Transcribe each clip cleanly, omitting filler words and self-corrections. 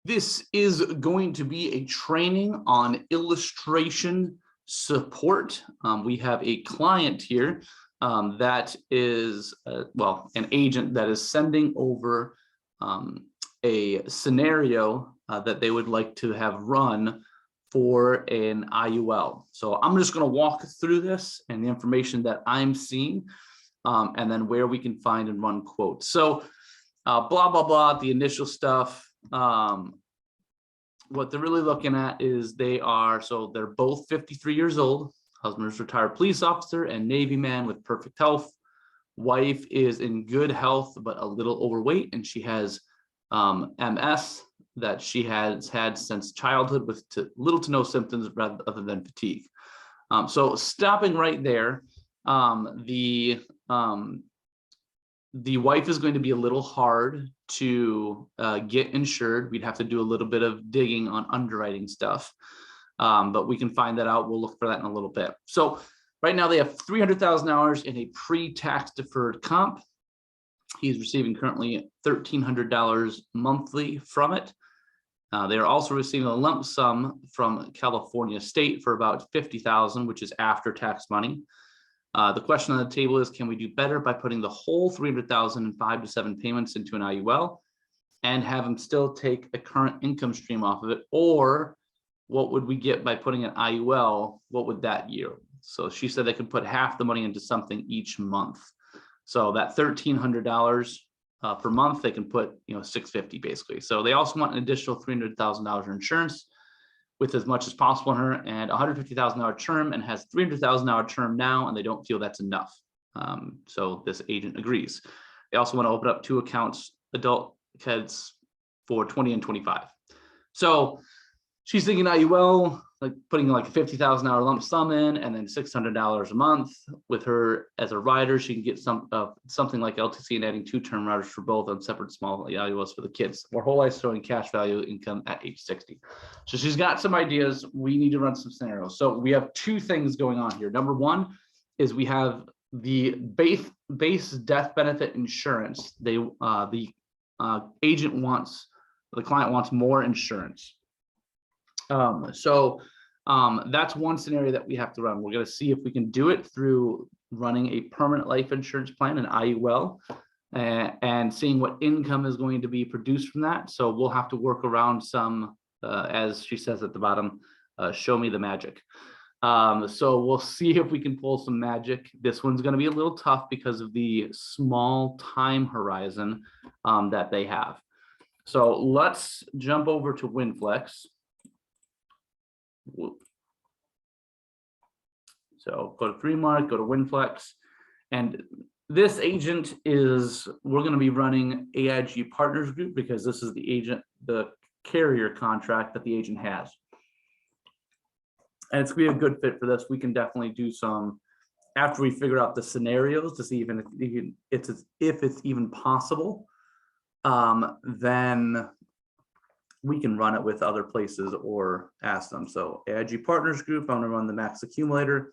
This is going to be a training on illustration support. We have a client here that is, an agent that is sending over a scenario that they would like to have run for an IUL. So I'm just going to walk through this and the information that I'm seeing, and then where we can find and run quotes. So blah, blah, blah, the initial stuff. What they're really looking at is they're both 53 years old. Husband is retired police officer and Navy man with perfect health. Wife is in good health, but a little overweight, and she has MS that she has had since childhood with little to no symptoms other than fatigue. So stopping right there, the wife is going to be a little hard to get insured. We'd have to do a little bit of digging on underwriting stuff, but we can find that out. We'll look for that in a little bit. So right now they have $300,000 in a pre-tax deferred comp. He's receiving currently $1,300 monthly from it. They are also receiving a lump sum from California State for about $50,000, which is after tax money. The question on the table is, can we do better by putting the whole $300,000 in 5 to 7 payments into an IUL and have him still take a current income stream off of it? Or what would we get by putting an IUL? What would that yield? So she said they could put half the money into something each month. So that $1,300 per month, they can put, $650 basically. So they also want an additional $300,000 in insurance with as much as possible in her, and $150,000 term, and has $300,000 term now, and they don't feel that's enough. So this agent agrees. They also want to open up 2 accounts, adult kids, for 20 and 25. So she's thinking IUL, like putting like a $50,000 lump sum in, and then $600 a month. With her as a rider, she can get something like LTC and adding 2 term riders for both on separate small IULs for the kids. Or whole life showing cash value income at age 60. So she's got some ideas. We need to run some scenarios. So we have 2 things going on here. Number one is we have the base death benefit insurance. The client wants more insurance. That's one scenario that we have to run. We're going to see if we can do it through running a permanent life insurance plan, an IUL, and seeing what income is going to be produced from that. So we'll have to work around some, as she says at the bottom, show me the magic. So we'll see if we can pull some magic. This one's going to be a little tough because of the small time horizon that they have. So let's jump over to WinFlex. So go to 3Mark, go to WinFlex, and this agent we're going to be running AIG Partners Group because this is the carrier contract that the agent has. And it's going to be a good fit for this. We can definitely do some, after we figure out the scenarios to see if it's even possible, then we can run it with other places or ask them. So AIG Partners Group, I'm going to run the max accumulator.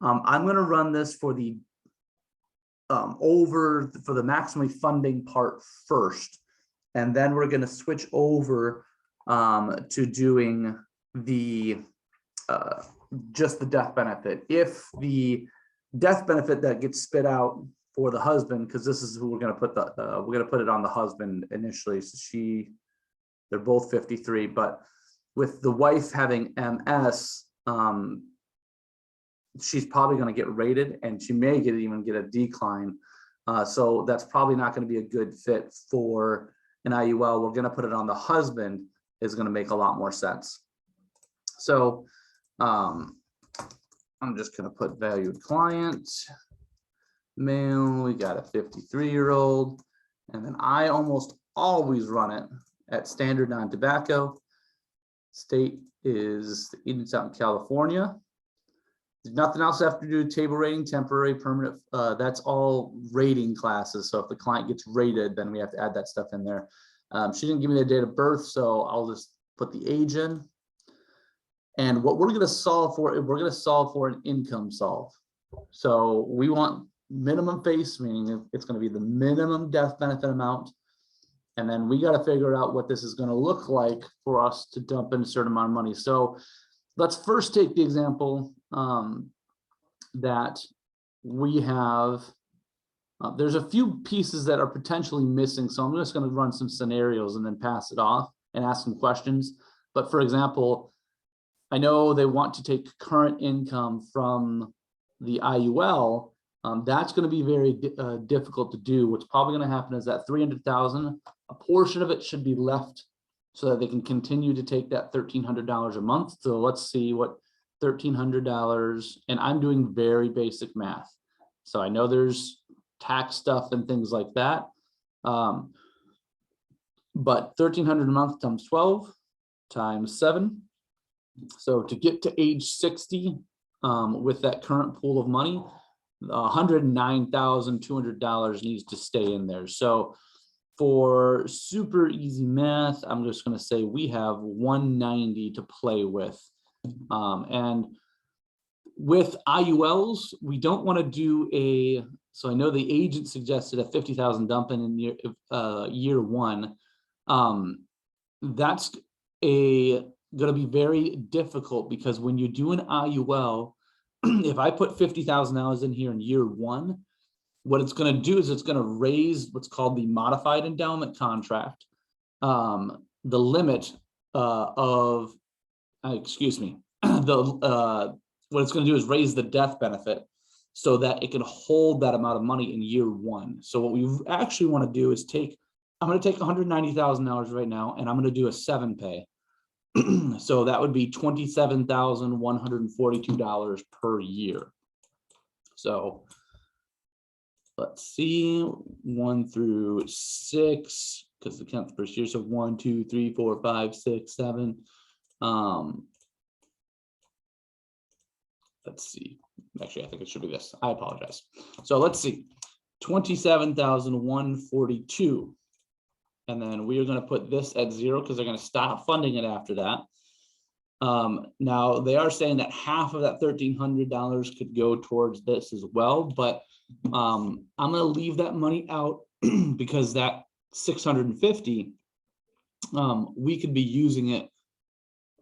I'm going to run this for the for the maximally funding part first, and then we're going to switch over to doing the just the death benefit. If the death benefit that gets spit out for the husband, because this is who we're going to put we're going to put it on the husband initially. So they're both 53, but with the wife having MS, she's probably going to get rated, and she may even get a decline. So that's probably not going to be a good fit for an IUL. We're going to put it on the husband is going to make a lot more sense. So I'm just going to put valued client, male, we got a 53-year-old, and then I almost always run it at standard non-tobacco. State is the agents out in California. There's nothing else I have to do. Table rating, temporary, permanent. That's all rating classes. So if the client gets rated, then we have to add that stuff in there. She didn't give me the date of birth, so I'll just put the age in. And what we're going to solve for, we're going to solve for an income solve. So we want minimum face, meaning it's going to be the minimum death benefit amount And then we got to figure out what this is going to look like for us to dump in a certain amount of money. So let's first take the example that we have. There's a few pieces that are potentially missing. So I'm just going to run some scenarios and then pass it off and ask some questions. But for example, I know they want to take current income from the IUL. That's going to be very difficult to do. What's probably going to happen is that 300,000, a portion of it should be left so that they can continue to take that $1,300 a month. So let's see what $1,300, and I'm doing very basic math. So I know there's tax stuff and things like that. But 1,300 a month times 12 times 7. So to get to age 60 with that current pool of money, $109,200 needs to stay in there. So for super easy math, I'm just going to say we have 190 to play with. And with IULs, we don't want to do so I know the agent suggested a 50,000 dump in year one. That's going to be very difficult because when you do an IUL, if I put $50,000 in here in year one, what it's going to do is it's going to raise what's called the modified endowment contract, the limit what it's going to do is raise the death benefit so that it can hold that amount of money in year one. So what we actually want to do is I'm going to take $190,000 right now, and I'm going to do a 7 pay. So that would be $27,142 per year. So let's see, 1 through 6, because the count first year. So 1, 2, 3, 4, 5, 6, 7. Let's see. Actually, I think it should be this. I apologize. So let's see, 27,142. And then we are going to put this at 0 because they're going to stop funding it after that. Now they are saying that half of that $1,300 could go towards this as well, but I'm going to leave that money out because that 650, we could be using it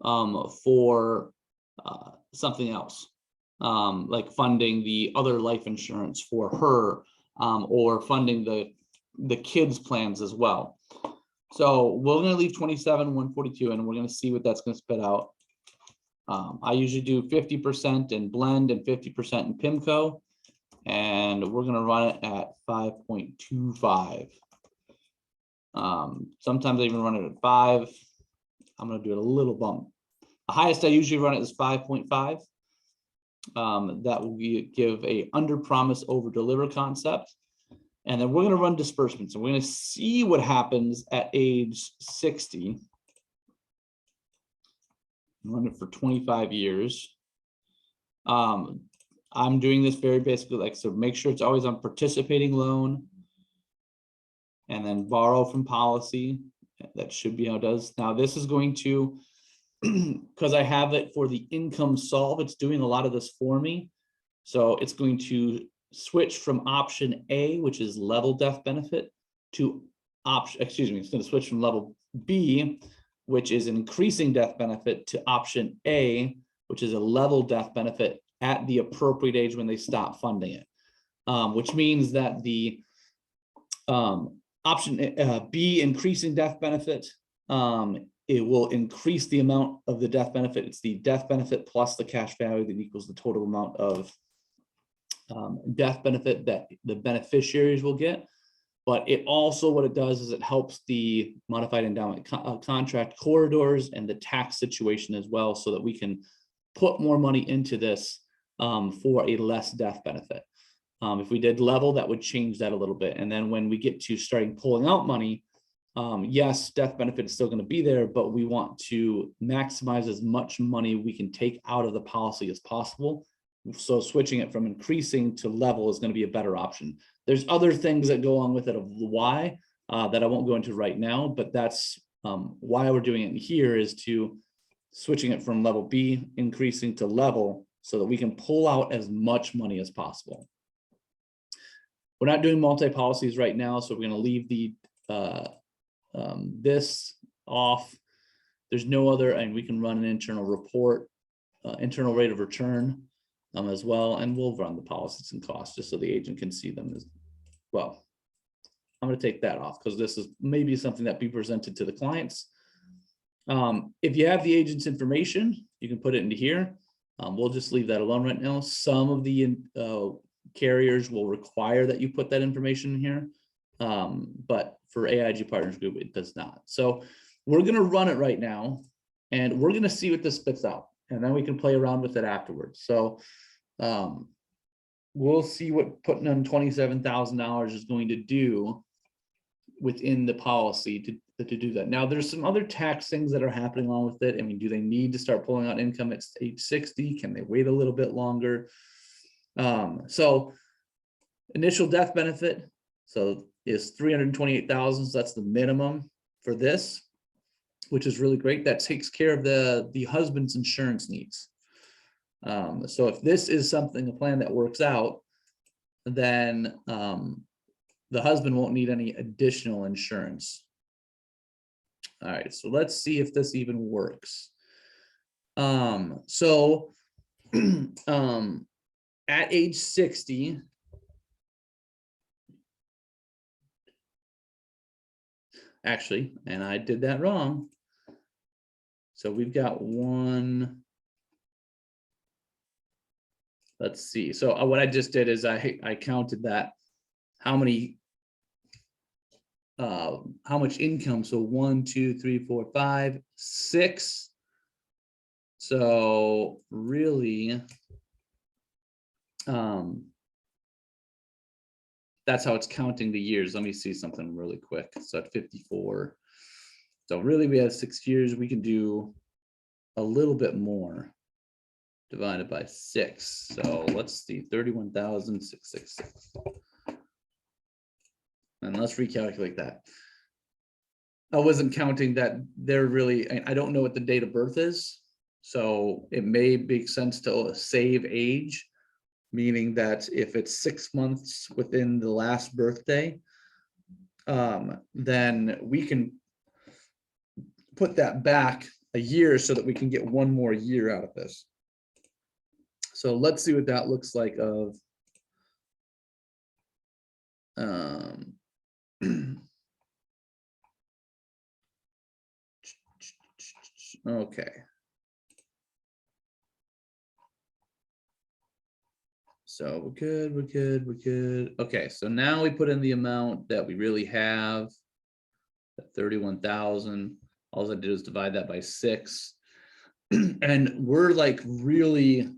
for something else, like funding the other life insurance for her, or funding the kids' plans as well. So we're going to leave 27,142, and we're going to see what that's going to spit out. I usually do 50% in blend and 50% in PIMCO, and we're going to run it at 5.25. Sometimes I even run it at 5. I'm going to do it a little bump. The highest I usually run it is 5.5. That will give a under promise over deliver concept. And then we're going to run disbursements, and we're going to see what happens at age 60. Run it for 25 years. I'm doing this very basically, so make sure it's always on participating loan, and then borrow from policy. That should be how it does. Now this is going to, because I have it for the income solve, it's doing a lot of this for me. So it's going to switch from option A, which is level death benefit, to it's going to switch from level B, which is increasing death benefit, to option A, which is a level death benefit at the appropriate age when they stop funding it. Which means that the option B, increasing death benefit, it will increase the amount of the death benefit. It's the death benefit plus the cash value that equals the total amount of death benefit that the beneficiaries will get. But it also, what it does is it helps the modified endowment contract corridors and the tax situation as well, so that we can put more money into this for a less death benefit. If we did level, that would change that a little bit. And then when we get to starting pulling out money, yes, death benefit is still going to be there, but we want to maximize as much money we can take out of the policy as possible. So switching it from increasing to level is going to be a better option. There's other things that go along with it of why that I won't go into right now, but that's why we're doing it here, is to switching it from level B, increasing to level, so that we can pull out as much money as possible. We're not doing multi-policies right now, so we're going to leave the this off. There's no other, and we can run an internal report, internal rate of return as well, and we'll run the policies and costs just so the agent can see them as well. I'm going to take that off because this is maybe something that be presented to the clients. If you have the agent's information, you can put it into here. We'll just leave that alone right now. Some of the carriers will require that you put that information in here, but for AIG Partners Group, it does not. So we're going to run it right now, and we're going to see what this spits out, and then we can play around with it afterwards. So we'll see what putting on $27,000 is going to do within the policy to do that. Now, there's some other tax things that are happening along with it. I mean, do they need to start pulling out income at age 60? Can they wait a little bit longer? So initial death benefit, so is 328,000. So that's the minimum for this, which is really great. That takes care of the husband's insurance needs. So if this is something, a plan that works out, then the husband won't need any additional insurance. All right, so let's see if this even works. So at age 60, actually, and I did that wrong. So we've got one. Let's see. So what I just did is I counted that, how much income. So 1, 2, 3, 4, 5, 6. So really, that's how it's counting the years. Let me see something really quick. So at 54. So really we have 6 years. We can do a little bit more divided by 6. So let's see, 31,666. And let's recalculate that. I wasn't counting that they're really, I don't know what the date of birth is. So it may make sense to save age, meaning that if it's 6 months within the last birthday, then we can put that back a year so that we can get one more year out of this. So let's see what that looks like of okay. So we're good. Okay, so now we put in the amount that we really have, 31,000. All I did is divide that by 6. And we're like really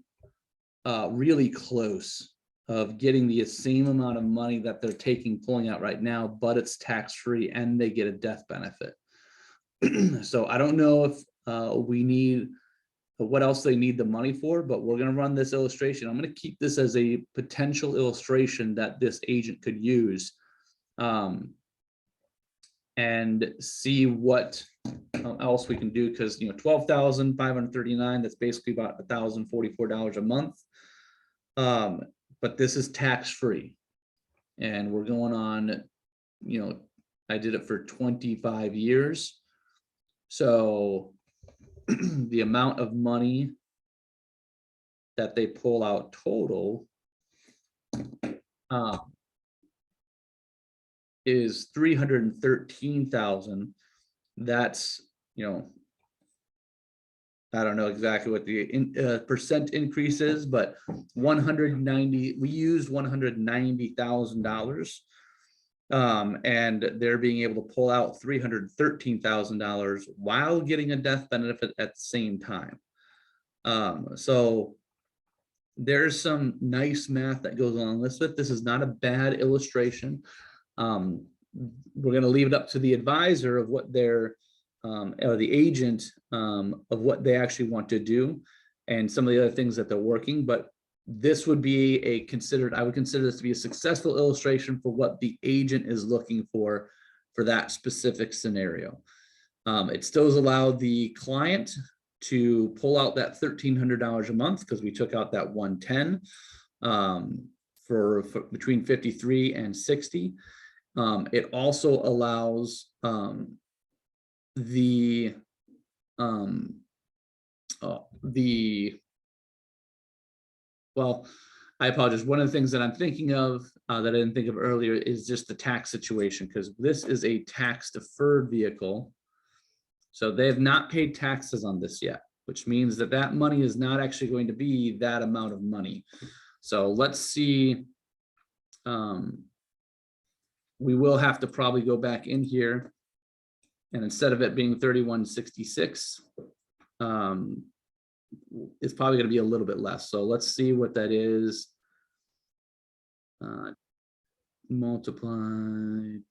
close of getting the same amount of money that they're pulling out right now, but it's tax-free and they get a death benefit. So I don't know if we need what else they need the money for, but we're going to run this illustration. I'm going to keep this as a potential illustration that this agent could use, and see what else we can do, because 12,539, that's basically about $1,044 a month. But this is tax-free, and we're going on, I did it for 25 years. So the amount of money that they pull out total is 313,000. That's, I don't know exactly what the percent increase is, but 190, we used $190,000. And they're being able to pull out $313,000 while getting a death benefit at the same time. So there's some nice math that goes along with it. This is not a bad illustration. We're going to leave it up to the advisor of what they're, or the agent of what they actually want to do, and some of the other things that they're working. But this would be I would consider this to be a successful illustration for what the agent is looking for that specific scenario. It still has allowed the client to pull out that $1,300 a month because we took out that 110 for between 53 and 60. It also allows the well, I apologize. One of the things that I'm thinking of that I didn't think of earlier is just the tax situation, because this is a tax deferred vehicle. So they have not paid taxes on this yet, which means that that money is not actually going to be that amount of money. So let's see. We will have to probably go back in here, and instead of it being 3166, it's probably going to be a little bit less. So let's see what that is. Multiplied.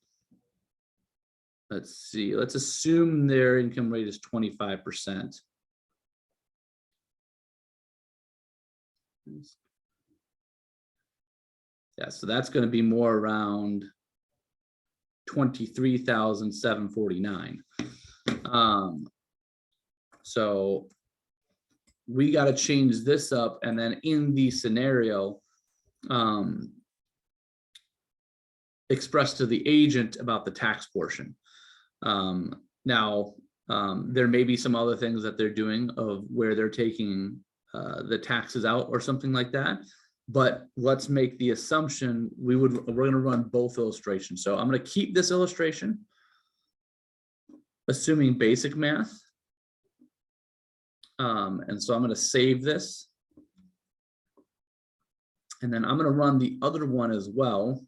Let's see. Let's assume their income rate is 25%. Yeah, so that's going to be more around 23,749. So we got to change this up, and then in the scenario, express to the agent about the tax portion. Now, there may be some other things that they're doing of where they're taking the taxes out or something like that. But let's make the assumption we're going to run both illustrations. So I'm going to keep this illustration, assuming basic math. And so I'm going to save this. And then I'm going to run the other one as well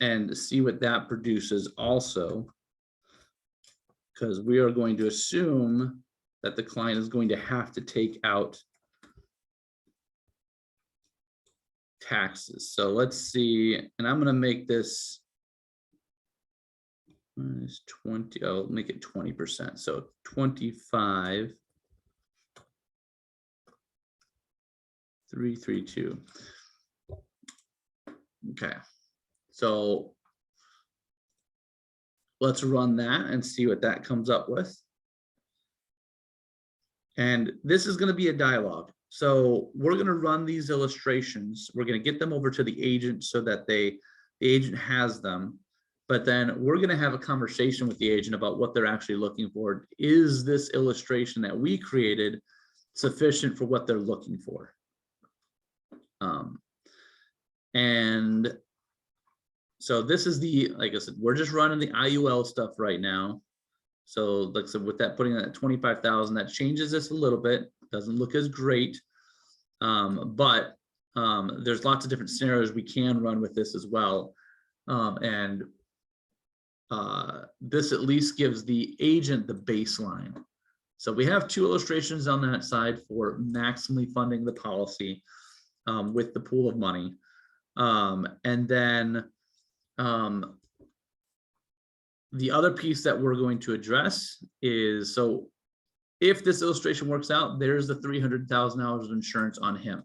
and see what that produces also, because we are going to assume that the client is going to have to take out taxes. So let's see, and I'm going to make this minus 20. I'll make it 20%. So 25, 332. Okay, so let's run that and see what that comes up with. And this is going to be a dialogue. So we're going to run these illustrations. We're going to get them over to the agent so that the agent has them. But then we're going to have a conversation with the agent about what they're actually looking for. Is this illustration that we created sufficient for what they're looking for? And so this is like I said, we're just running the IUL stuff right now. So like I said, with that, putting that at 25,000, that changes this a little bit. Doesn't look as great, but there's lots of different scenarios we can run with this as well. And this at least gives the agent the baseline. So we have two illustrations on that side for maximally funding the policy with the pool of money. And then the other piece that we're going to address is, so if this illustration works out, there's the $300,000 of insurance on him.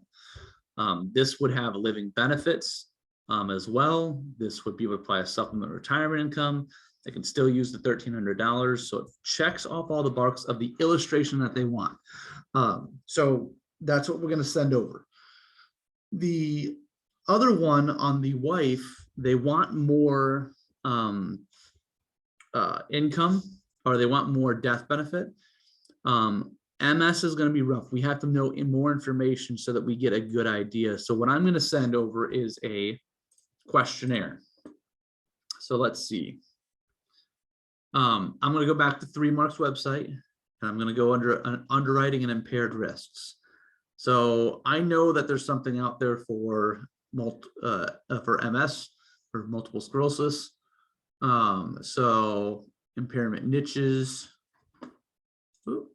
This would have living benefits as well. This would be able to apply a supplement retirement income. They can still use the $1,300. So it checks off all the boxes of the illustration that they want. So that's what we're going to send over. The other one on the wife, they want more income, or they want more death benefit. MS is going to be rough. We have to know more information so that we get a good idea. So what I'm going to send over is a questionnaire. So let's see. I'm going to go back to 3Mark's website, and I'm going to go under underwriting and impaired risks. So I know that there's something out there for MS, for multiple sclerosis. So impairment niches. Ooh.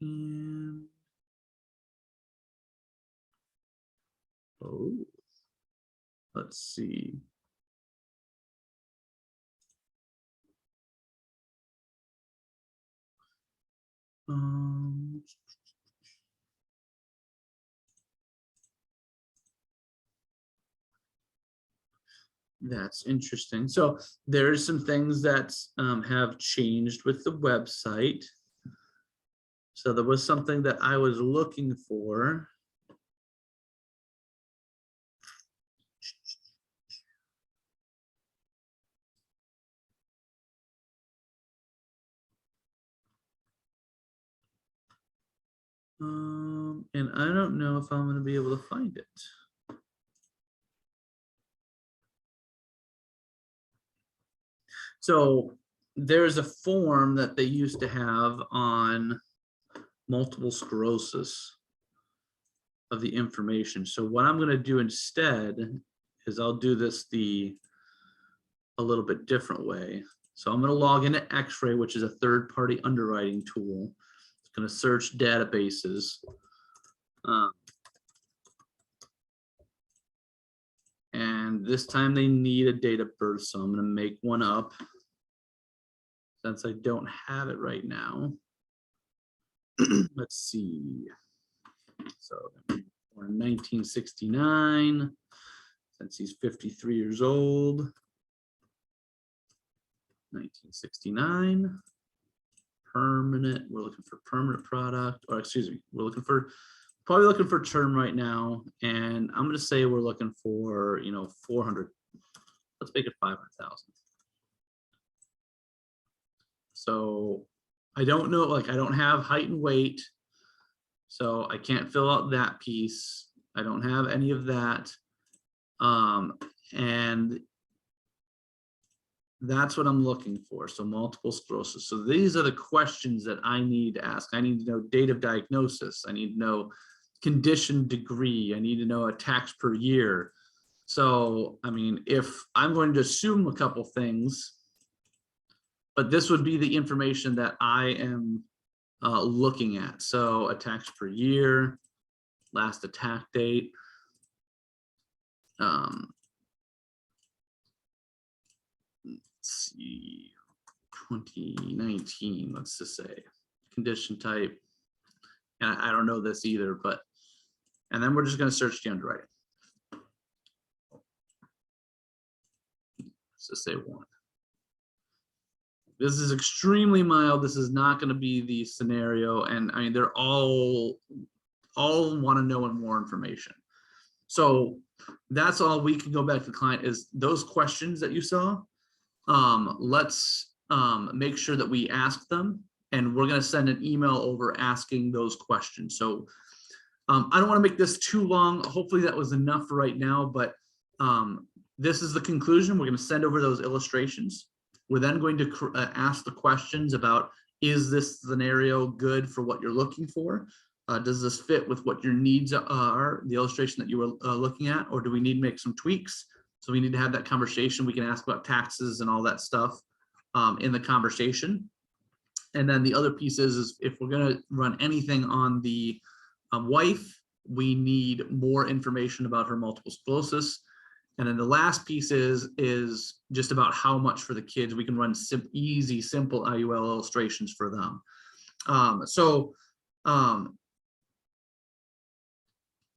And let's see. That's interesting. So there's some things that have changed with the website. So there was something that I was looking for. And I don't know if I'm going to be able to find it. So there's a form that they used to have on multiple sclerosis of the information. So what I'm going to do instead is I'll do this a little bit different way. So I'm going to log into X-Ray, which is a third-party underwriting tool. It's going to search databases. And this time they need a date of birth, so I'm going to make one up since I don't have it right now. Let's see. So born in 1969, since he's 53 years old. 1969, permanent. We're looking for permanent product, or excuse me, we're probably looking for term right now. And I'm going to say we're looking for, 400. Let's make it 500,000. So I don't know, like I don't have height and weight, so I can't fill out that piece. I don't have any of that. And that's what I'm looking for. So multiple sclerosis. So these are the questions that I need to ask. I need to know date of diagnosis. I need to know condition degree. I need to know attacks per year. So, I mean, if I'm going to assume a couple things, but this would be the information that I am looking at. So attacks per year, last attack date. Let's see, 2019, let's just say. Condition type. And I don't know this either, but, and then we're just going to search the underwriting. Let's just say 1. This is extremely mild. This is not going to be the scenario. And I mean, they're all want to know more information. So that's all we can go back to the client is those questions that you saw. Let's make sure that we ask them, and we're going to send an email over asking those questions. So I don't want to make this too long. Hopefully that was enough for right now, but this is the conclusion. We're going to send over those illustrations. We're then going to ask the questions about, is this scenario good for what you're looking for? Does this fit with what your needs are, the illustration that you were looking at, or do we need to make some tweaks? So we need to have that conversation. We can ask about taxes and all that stuff in the conversation. And then the other piece is if we're going to run anything on the wife, we need more information about her multiple sclerosis. And then the last piece is just about how much for the kids. We can run easy, simple IUL illustrations for them.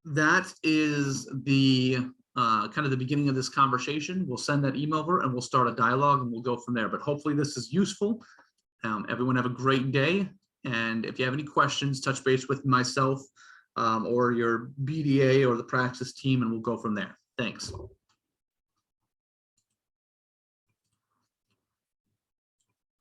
That is the kind of the beginning of this conversation. We'll send that email over and we'll start a dialogue and we'll go from there. But hopefully this is useful. Everyone have a great day. And if you have any questions, touch base with myself or your BDA or the Praxis team, and we'll go from there. Thanks.